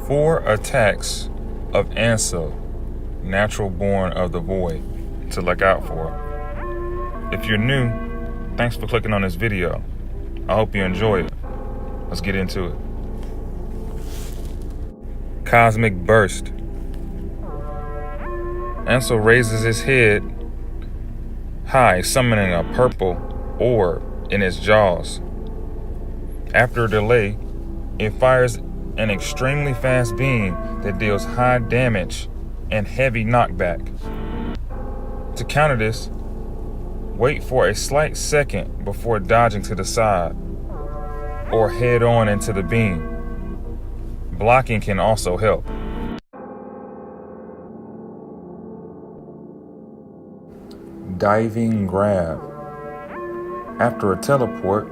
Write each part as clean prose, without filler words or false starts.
4 attacks of Ansel, natural born of the void, to look out for. If you're new, thanks for clicking on this video. I hope you enjoy it. Let's get into it. Cosmic Burst. Ansel raises his head high, summoning a purple orb in its jaws. After a delay, it fires an extremely fast beam that deals high damage and heavy knockback. To counter this, wait for a slight second before dodging to the side or head on into the beam. Blocking can also help. Diving Grab. After a teleport,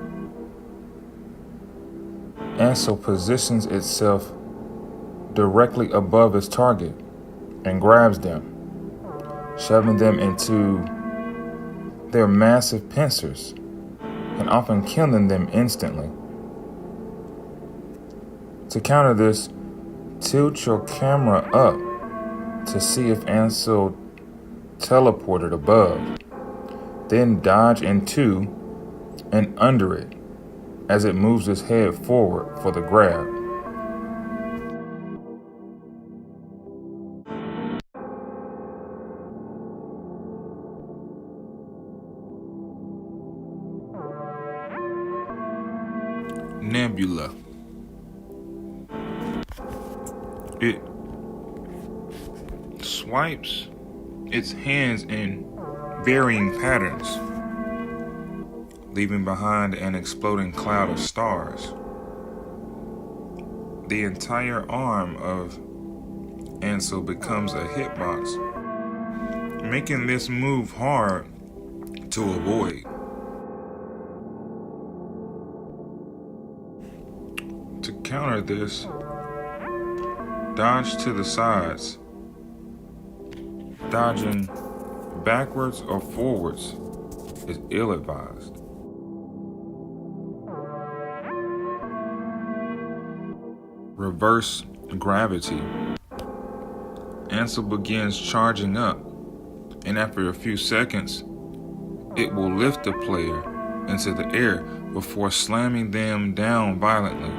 Ansel positions itself directly above its target and grabs them, shoving them into their massive pincers and often killing them instantly. To counter this, tilt your camera up to see if Ansel teleported above. Then dodge into and under it as it moves its head forward for the grab. Nebula. It swipes its hands in varying patterns, leaving behind an exploding cloud of stars. The entire arm of Ansel becomes a hitbox, making this move hard to avoid. To counter this, dodge to the sides. Dodging backwards or forwards is ill-advised. Reverse gravity. Ansel begins charging up, and after a few seconds, it will lift the player into the air before slamming them down violently.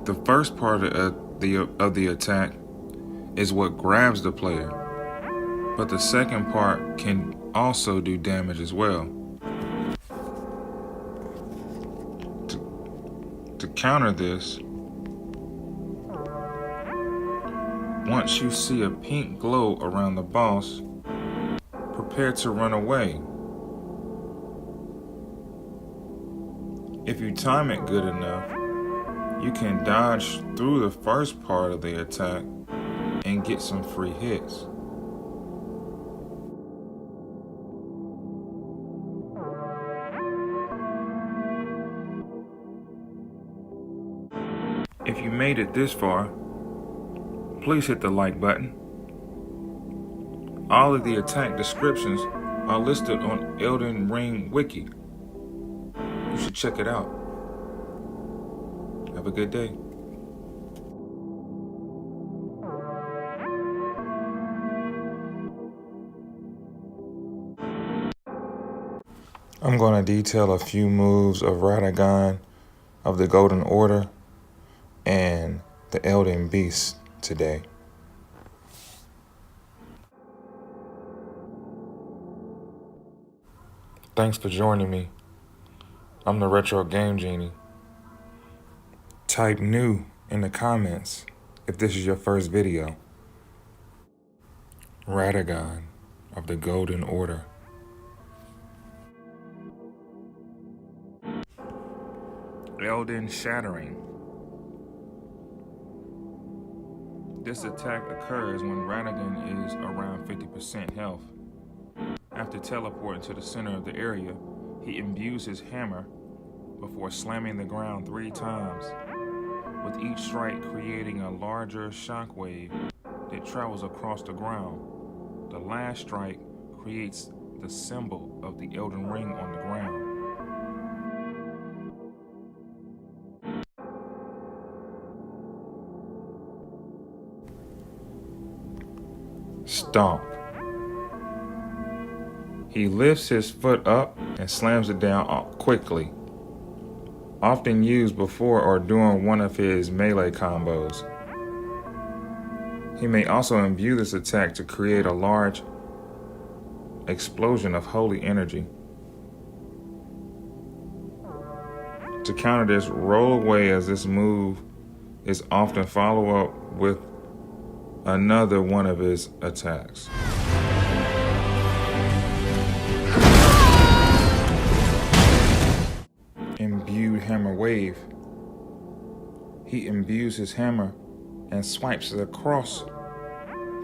The first part of the attack is what grabs the player, but the second part can also do damage as well. To counter this, once you see a pink glow around the boss, prepare to run away. If you time it good enough, you can dodge through the first part of the attack and get some free hits. If you made it this far, please hit the like button. All of the attack descriptions are listed on Elden Ring Wiki. You should check it out. Have a good day. I'm going to detail a few moves of Radagon of the Golden Order and the Elden Beast today. Thanks for joining me. I'm the Retro Game Genie. Type new in the comments if this is your first video. Radagon of the Golden Order. Elden Shattering. This attack occurs when Radagon is around 50% health. After teleporting to the center of the area, he imbues his hammer before slamming the ground 3 times, with each strike creating a larger shockwave that travels across the ground. The last strike creates the symbol of the Elden Ring on the ground. Stomp. He lifts his foot up and slams it down quickly, often used before or during one of his melee combos. He may also imbue this attack to create a large explosion of holy energy. To counter this, roll away, as this move is often followed up with another one of his attacks. Imbued hammer wave. He imbues his hammer and swipes it across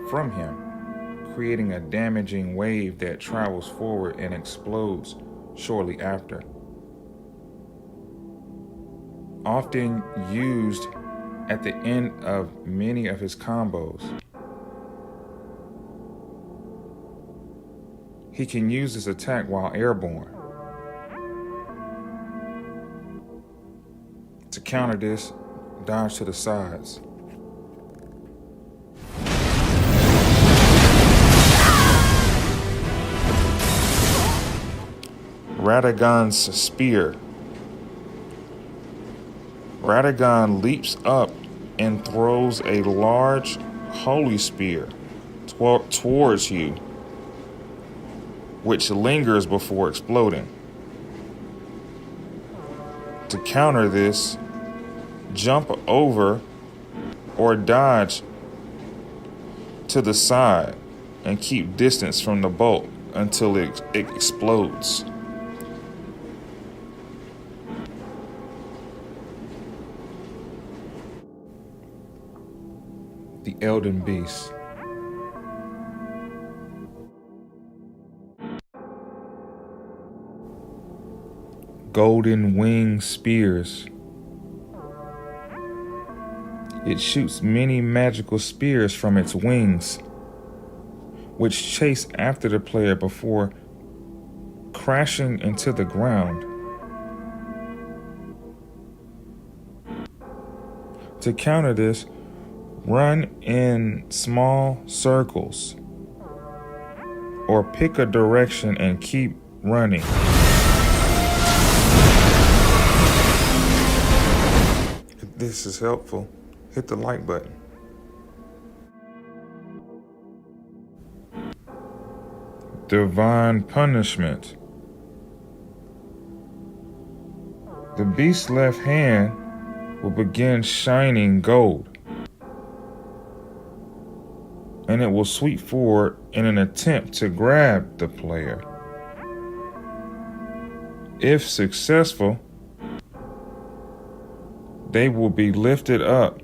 from him, creating a damaging wave that travels forward and explodes shortly after. Often used at the end of many of his combos. He can use this attack while airborne. To counter this, dodge to the sides. Radagon's spear. Radagon leaps up and throws a large holy spear towards you, which lingers before exploding. To counter this, jump over or dodge to the side and keep distance from the bolt until it explodes. The Elden Beast. Golden wing spears. It shoots many magical spears from its wings, which chase after the player before crashing into the ground. To counter this, run in small circles or pick a direction and keep running. If this is helpful, hit the like button. Divine punishment. The beast's left hand will begin shining gold, and it will sweep forward in an attempt to grab the player. If successful, they will be lifted up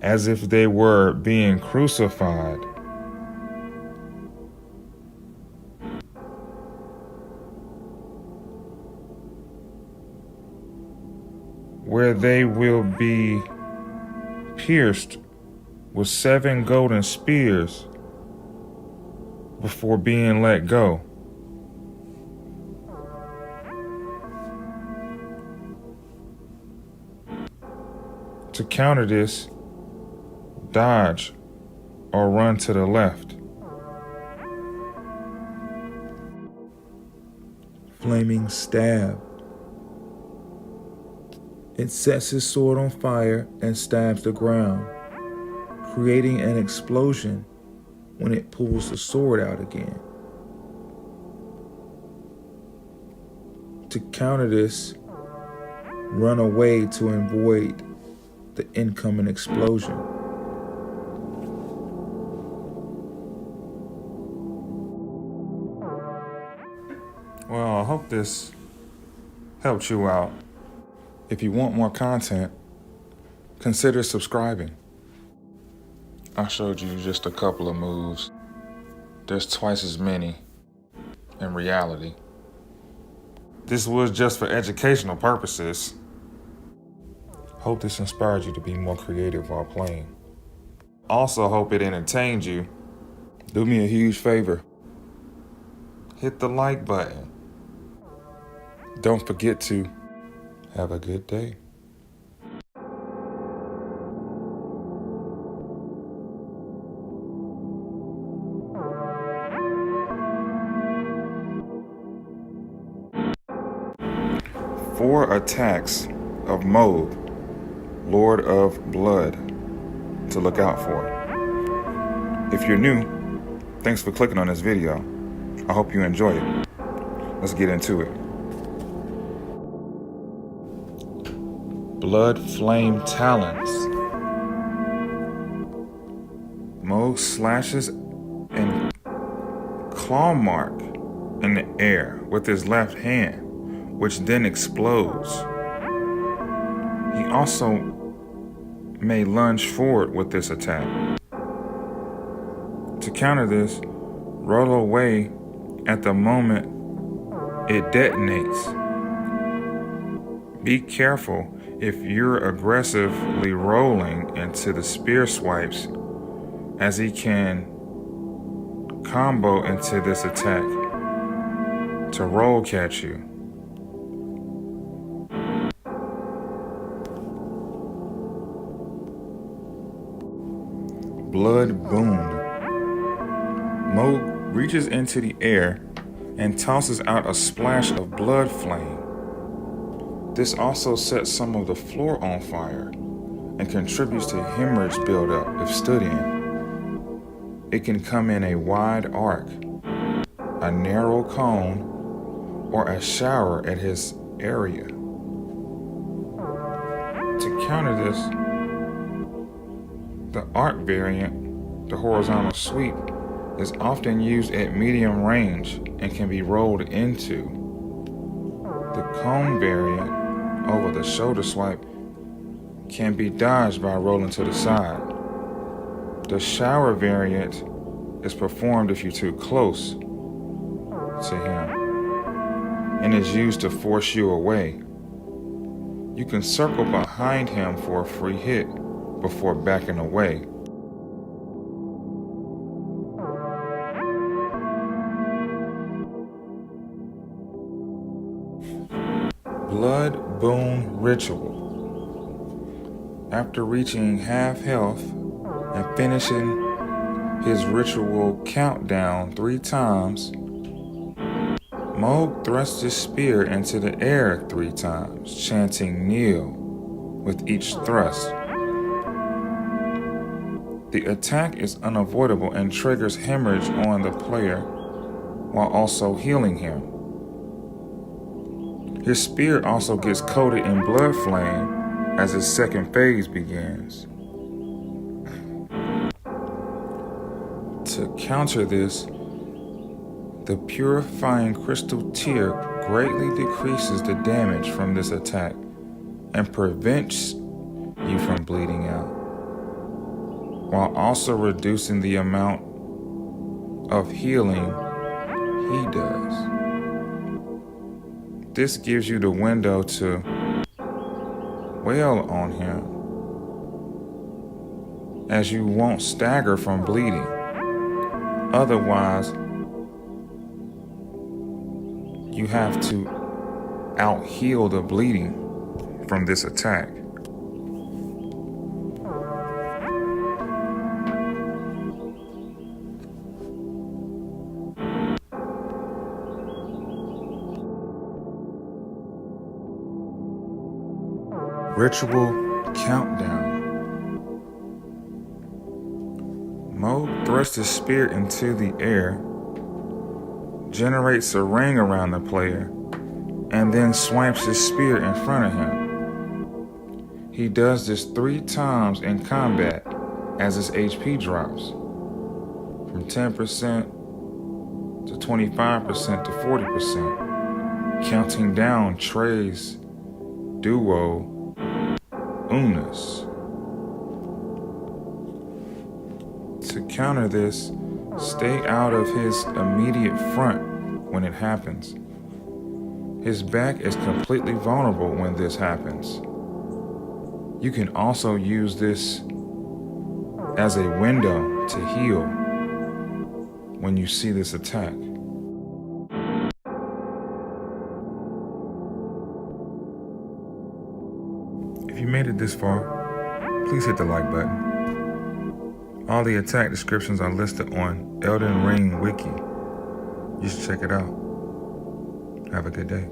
as if they were being crucified. Where they will be pierced with 7 golden spears before being let go. To counter this, dodge or run to the left. Flaming stab. It sets his sword on fire and stabs the ground, creating an explosion when it pulls the sword out again. To counter this, run away to avoid the incoming explosion. Well, I hope this helped you out. If you want more content, consider subscribing. I showed you just a couple of moves. There's twice as many in reality. This was just for educational purposes. Hope this inspired you to be more creative while playing. Also hope it entertained you. Do me a huge favor. Hit the like button. Don't forget to have a good day. 4 attacks of Moog, Lord of Blood, to look out for. If you're new, thanks for clicking on this video. I hope you enjoy it. Let's get into it. Blood Flame Talons. Moog slashes and claw mark in the air with his left hand, which then explodes. He also may lunge forward with this attack. To counter this, roll away at the moment it detonates. Be careful if you're aggressively rolling into the spear swipes, as he can combo into this attack to roll catch you. Blood Boon. Moog reaches into the air and tosses out a splash of blood flame. This also sets some of the floor on fire and contributes to hemorrhage buildup if stood in. It can come in a wide arc, a narrow cone, or a shower at his area. To counter this, the arc variant, the horizontal sweep, is often used at medium range and can be rolled into. The cone variant, over the shoulder swipe, can be dodged by rolling to the side. The shower variant is performed if you're too close to him and is used to force you away. You can circle behind him for a free hit before backing away. Blood Boon Ritual. After reaching half health and finishing his ritual countdown 3 times, Moog thrusts his spear into the air 3 times, chanting kneel with each thrust. The attack is unavoidable and triggers hemorrhage on the player while also healing him. His spear also gets coated in blood flame as his second phase begins. To counter this, the purifying crystal tear greatly decreases the damage from this attack and prevents you from bleeding out, while also reducing the amount of healing he does. This gives you the window to wail on him, as you won't stagger from bleeding. Otherwise, you have to out-heal the bleeding from this attack. Ritual Countdown. Moog thrusts his spear into the air, generates a ring around the player, and then swipes his spear in front of him. He does this 3 times in combat as his HP drops from 10% to 25% to 40%, counting down Trey's duo Unas. To counter this, stay out of his immediate front when it happens. His back is completely vulnerable when this happens. You can also use this as a window to heal when you see this attack. If you made it this far, please hit the like button. All the attack descriptions are listed on Elden Ring Wiki. You should check it out. Have a good day.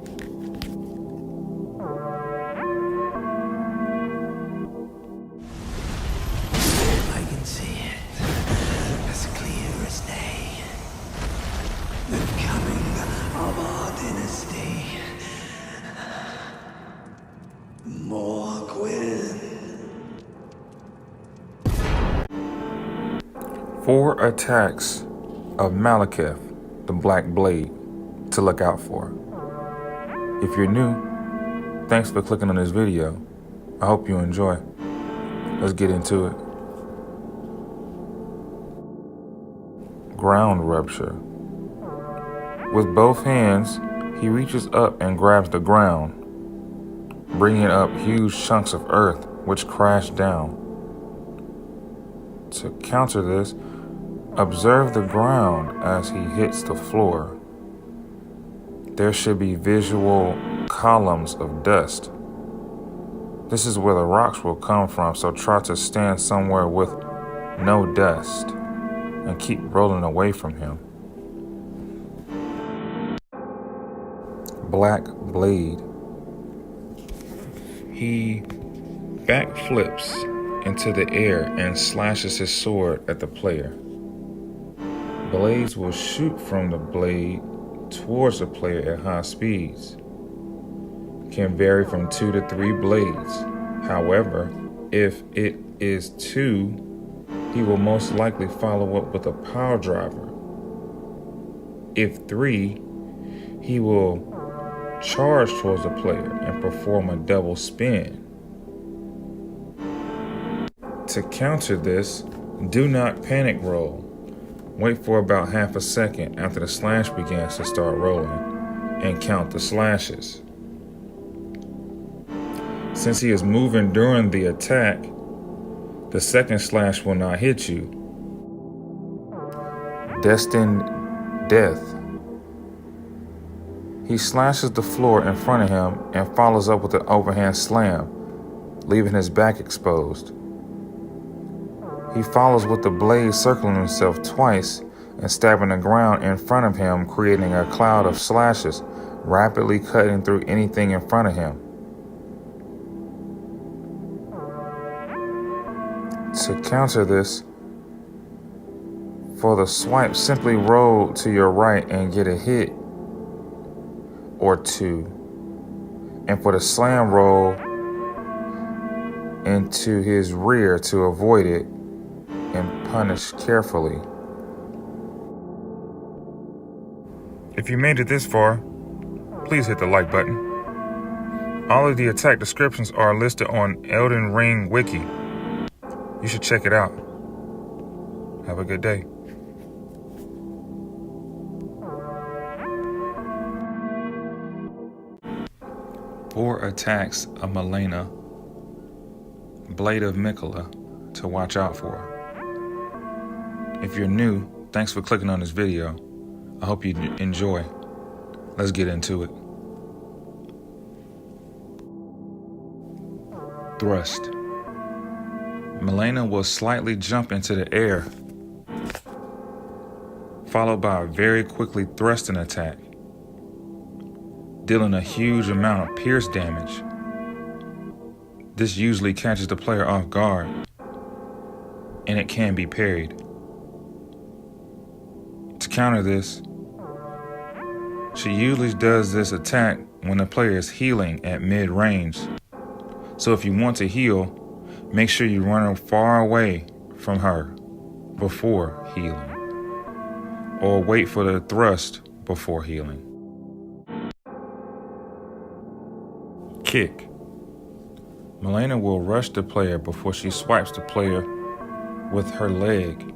4 attacks of Malekith, the Black Blade, to look out for. If you're new, thanks for clicking on this video. I hope you enjoy. Let's get into it. Ground Rupture. With both hands, he reaches up and grabs the ground, bringing up huge chunks of earth which crash down. To counter this, observe the ground as he hits the floor. There should be visual columns of dust. This is where the rocks will come from, so try to stand somewhere with no dust and keep rolling away from him. Black Blade. He backflips into the air and slashes his sword at the player. Blades will shoot from the blade towards the player at high speeds. Can vary from 2 to 3 blades. However, if it is 2, he will most likely follow up with a power driver. If 3, he will charge towards the player and perform a double spin. To counter this, do not panic roll. Wait for about half a second after the slash begins to start rolling and count the slashes. Since he is moving during the attack, the second slash will not hit you. Destined Death. He slashes the floor in front of him and follows up with an overhand slam, leaving his back exposed. He follows with the blade circling himself twice and stabbing the ground in front of him, creating a cloud of slashes, rapidly cutting through anything in front of him. To counter this, for the swipe, simply roll to your right and get a hit or 2. And for the slam, roll into his rear to avoid it and punish carefully. If you made it this far, please hit the like button. All of the attack descriptions are listed on Elden Ring Wiki. You should check it out. Have a good day. Four attacks of Malena, Blade of Mikola, to watch out for. If you're new, thanks for clicking on this video. I hope you enjoy. Let's get into it. Thrust. Malena will slightly jump into the air, followed by a very quickly thrusting attack, dealing a huge amount of pierce damage. This usually catches the player off guard, and it can be parried. To counter this, she usually does this attack when the player is healing at mid-range. So if you want to heal, make sure you run far away from her before healing, or wait for the thrust before healing. Kick. Malena will rush the player before she swipes the player with her leg.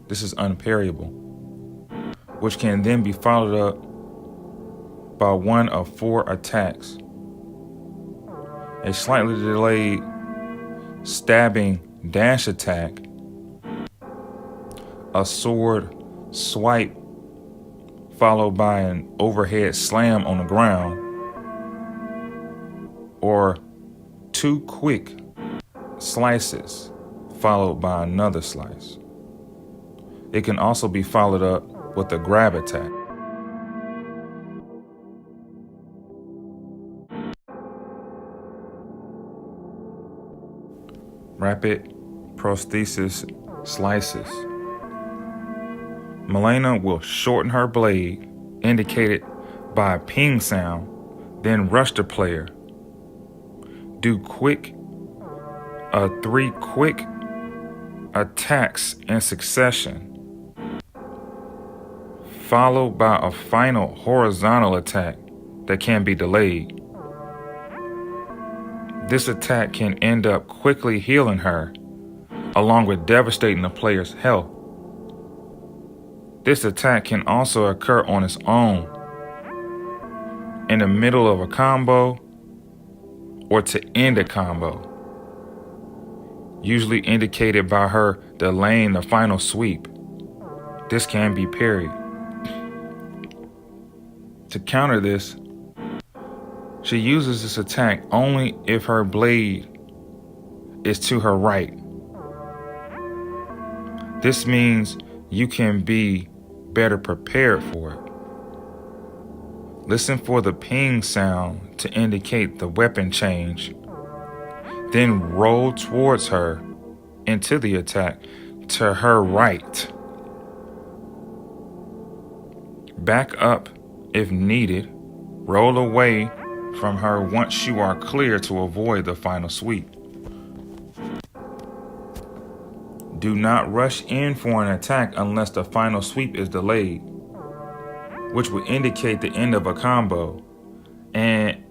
This is unparryable, which can then be followed up by one of 4 attacks. A slightly delayed stabbing dash attack, a sword swipe followed by an overhead slam on the ground, or 2 quick slices followed by another slice. It can also be followed up with a grab attack. Rapid prosthesis slices. Malena will shorten her blade, indicated by a ping sound, then rush the player. Do 3 quick attacks in succession, followed by a final horizontal attack that can be delayed. This attack can end up quickly healing her, along with devastating the player's health. This attack can also occur on its own, in the middle of a combo, or to end a combo, usually indicated by her delaying the final sweep. This can be parried. To counter this, she uses this attack only if her blade is to her right. This means you can be better prepared for it. Listen for the ping sound to indicate the weapon change. Then roll towards her into the attack to her right. Back up if needed. Roll away from her once you are clear to avoid the final sweep. Do not rush in for an attack unless the final sweep is delayed, which would indicate the end of a combo and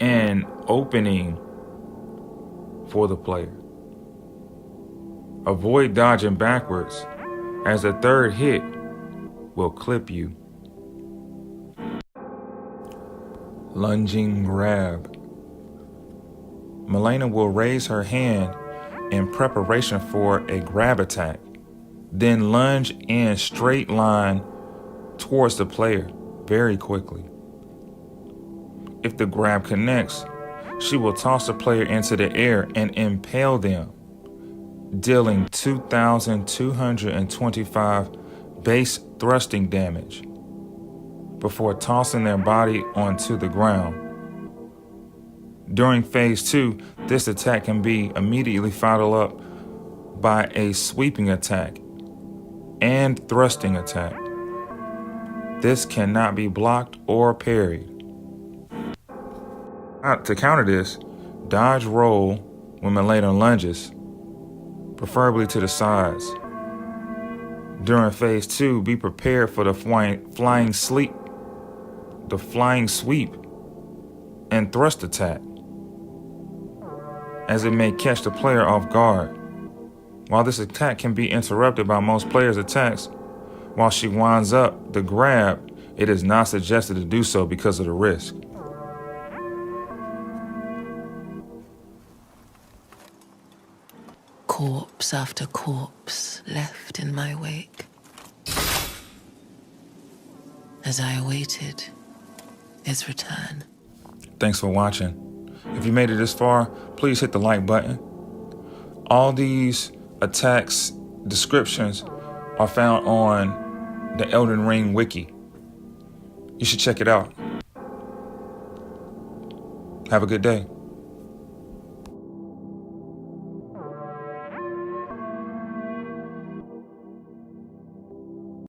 an opening for the player. Avoid dodging backwards, as the third hit will clip you. Lunging grab. Milena will raise her hand in preparation for a grab attack, then lunge in straight line towards the player very quickly. If the grab connects, she will toss the player into the air and impale them, dealing 2,225 base thrusting damage before tossing their body onto the ground. During phase 2, this attack can be immediately followed up by a sweeping attack and thrusting attack. This cannot be blocked or parried. To counter this, dodge roll when Milena lunges, preferably to the sides. During phase 2, be prepared for the flying sweep and thrust attack, as it may catch the player off guard. While this attack can be interrupted by most players' attacks, while she winds up the grab, it is not suggested to do so because of the risk. Corpse after corpse left in my wake, as I awaited his return. Thanks for watching. If you made it this far, please hit the like button. All these attacks descriptions are found on the Elden Ring wiki. You should check it out. Have a good day.